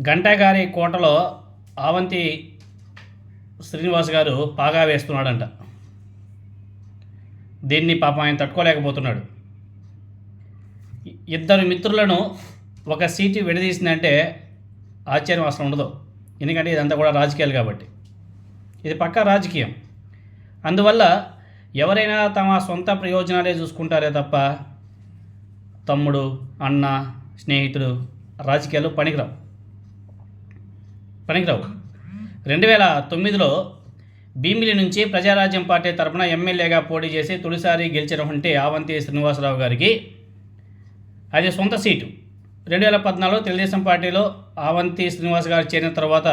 గంటా గారి కోటలో అవంతి శ్రీనివాస్ గారు పాగా వేస్తున్నాడంట. దీన్ని పాపం ఆయన తట్టుకోలేకపోతున్నాడు. ఇద్దరు మిత్రులను ఒక సీటు విడదీసిందంటే ఆశ్చర్యం అసలు ఉండదు. ఎందుకంటే ఇదంతా కూడా రాజకీయాలు కాబట్టి, ఇది పక్కా రాజకీయం. అందువల్ల ఎవరైనా తమ సొంత ప్రయోజనాలే చూసుకుంటారే తప్ప తమ్ముడు, అన్న, స్నేహితుడు రాజకీయాలు పనికిరావు. 2009లో భీమిలి నుంచి ప్రజారాజ్యం పార్టీ తరఫున ఎమ్మెల్యేగా పోటీ చేసి తొలిసారి గెలిచినటువంటి అవంతి శ్రీనివాసరావు గారికి అది సొంత సీటు. 2014లో తెలుగుదేశం పార్టీలో అవంతి శ్రీనివాస్ గారు చేరిన తర్వాత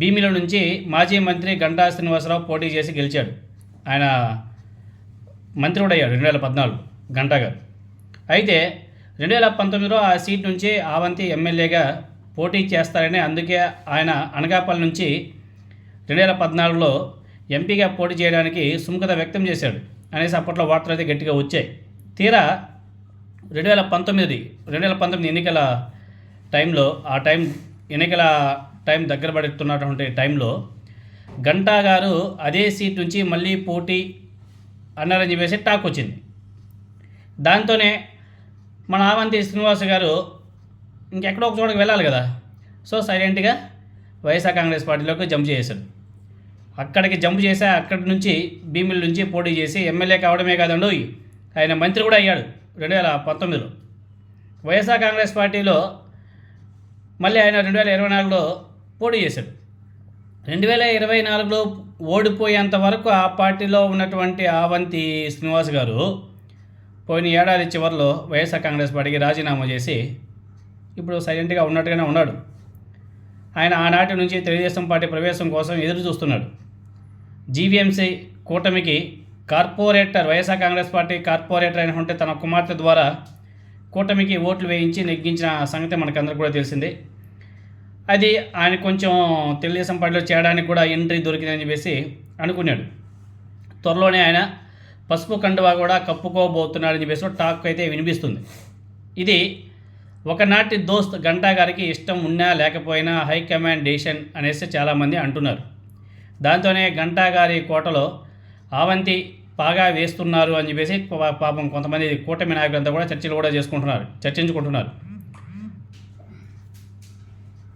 భీమిలి నుంచి మాజీ మంత్రి గంటా శ్రీనివాసరావు పోటీ చేసి గెలిచాడు. ఆయన మంత్రి కూడా అయ్యాడు 2014 గంటా గారు. అయితే 2019లో ఆ సీట్ నుంచి అవంతి ఎమ్మెల్యేగా పోటీ చేస్తారని, అందుకే ఆయన అనకాపల్లి నుంచి 2014లో ఎంపీగా పోటీ చేయడానికి సుముఖత వ్యక్తం చేశాడు అనేసి అప్పట్లో వార్తలు అయితే గట్టిగా వచ్చాయి. తీరా 2019 ఎన్నికల టైంలో, ఎన్నికల టైం దగ్గర పడుతున్నటువంటి టైంలో గంటా గారు అదే సీట్ నుంచి మళ్ళీ పోటీ అన్నారని చెప్పేసి టాక్ వచ్చింది. దాంతోనే మన అవంతి శ్రీనివాస్ గారు ఇంకెక్కడో ఒక చోటకి వెళ్ళాలి కదా, సో సైలెంట్గా వైఎస్ఆర్ కాంగ్రెస్ పార్టీలోకి జంప్ చేశాడు. అక్కడికి జంప్ చేసి అక్కడి నుంచి భీమిలి నుంచి పోటీ చేసి ఎమ్మెల్యే కావడమే కాదండి, ఆయన మంత్రి కూడా అయ్యాడు 2019లో. వైఎస్ఆర్ కాంగ్రెస్ పార్టీలో మళ్ళీ ఆయన 2024లో పోటీ చేశాడు. 2024లో ఓడిపోయేంత వరకు ఆ పార్టీలో ఉన్నటువంటి అవంతి శ్రీనివాస్ గారు పోయిన ఏడాది చివరిలో వైఎస్ఆర్ కాంగ్రెస్ పార్టీకి రాజీనామా చేసి ఇప్పుడు సైలెంట్గా ఉన్నట్టుగానే ఉన్నాడు. ఆయన ఆనాటి నుంచి తెలుగుదేశం పార్టీ ప్రవేశం కోసం ఎదురు చూస్తున్నాడు. జీవీఎంసీ కూటమికి corporator, YSR Congress party corporator అయినటువంటి తన కుమార్తె ద్వారా కూటమికి ఓట్లు వేయించి నెగ్గించిన సంగతి మనకందరికీ కూడా తెలిసింది. అది ఆయన కొంచెం తెలుగుదేశం పార్టీలో చేరడానికి కూడా ఎంట్రీ దొరికిందని చెప్పేసి అనుకున్నాడు. త్వరలోనే ఆయన పసుపు కండువా కూడా కప్పుకోబోతున్నాడని చెప్పేసి టాక్ అయితే వినిపిస్తుంది. ఇది ఒకనాటి దోస్త్ గంటా గారికి ఇష్టం ఉన్నా లేకపోయినా హైకమాండ్ డెసిషన్ అనేసి చాలామంది అంటున్నారు. దాంతోనే గంటా గారి కోటలో అవంతి పాగా వేస్తున్నారు అని చెప్పేసి పాపం కొంతమంది కూటమి నాయకులంతా కూడా చర్చించుకుంటున్నారు.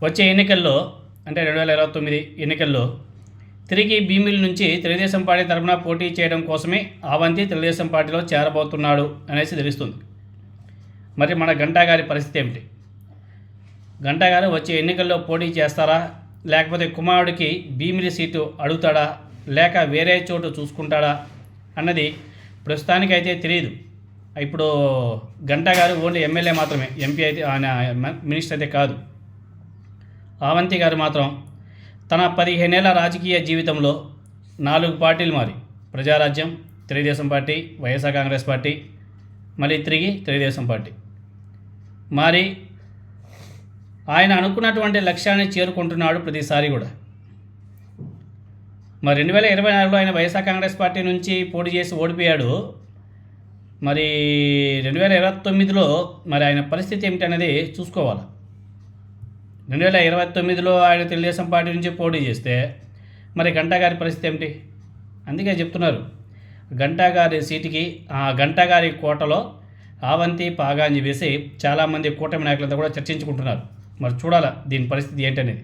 వచ్చే ఎన్నికల్లో అంటే 2029 ఎన్నికల్లో తిరిగి భీమిలి నుంచి తెలుగుదేశం పార్టీ తరఫున పోటీ చేయడం కోసమే అవంతి తెలుగుదేశం పార్టీలో చేరబోతున్నాడు అనేసి తెలుస్తుంది. మరి మన గంటా గారి పరిస్థితి ఏమిటి? గంటా గారు వచ్చే ఎన్నికల్లో పోటీ చేస్తారా, లేకపోతే కుమారుడికి భీమిలి సీటు అడుగుతాడా, లేక వేరే చోటు చూసుకుంటాడా అన్నది ప్రస్తుతానికైతే తెలియదు. ఇప్పుడు గంటా గారు ఓన్లీ ఎమ్మెల్యే మాత్రమే, ఎంపీ అయితే ఆయన మినిస్టర్ అయితే కాదు. అవంతి గారు మాత్రం తన 15 ఏళ్ల రాజకీయ జీవితంలో 4 పార్టీలు మారి, ప్రజారాజ్యం, తెలుగుదేశం పార్టీ, వైఎస్ఆర్ కాంగ్రెస్ పార్టీ, మళ్ళీ తిరిగి తెలుగుదేశం పార్టీ మరి ఆయన అనుకున్నటువంటి లక్ష్యాన్ని చేరుకుంటున్నాడు ప్రతిసారి కూడా. మరి 2024లో ఆయన వైఎస్ఆర్ కాంగ్రెస్ పార్టీ నుంచి పోటీ చేసి ఓడిపోయాడు. మరి 2029లో మరి ఆయన పరిస్థితి ఏమిటి అనేది చూసుకోవాలి. 2029లో ఆయన తెలుగుదేశం పార్టీ నుంచి పోటీ చేస్తే మరి గంటా గారి పరిస్థితి ఏమిటి? అందుకే చెప్తున్నారు, గంటా గారి సీటుకి, ఆ గంటా గారి కోటలో అవంతి పాగా అని చెప్పేసి చాలామంది కూటమి నాయకులంతా కూడా చర్చించుకుంటున్నారు. మరి చూడాలా దీని పరిస్థితి ఏంటనేది.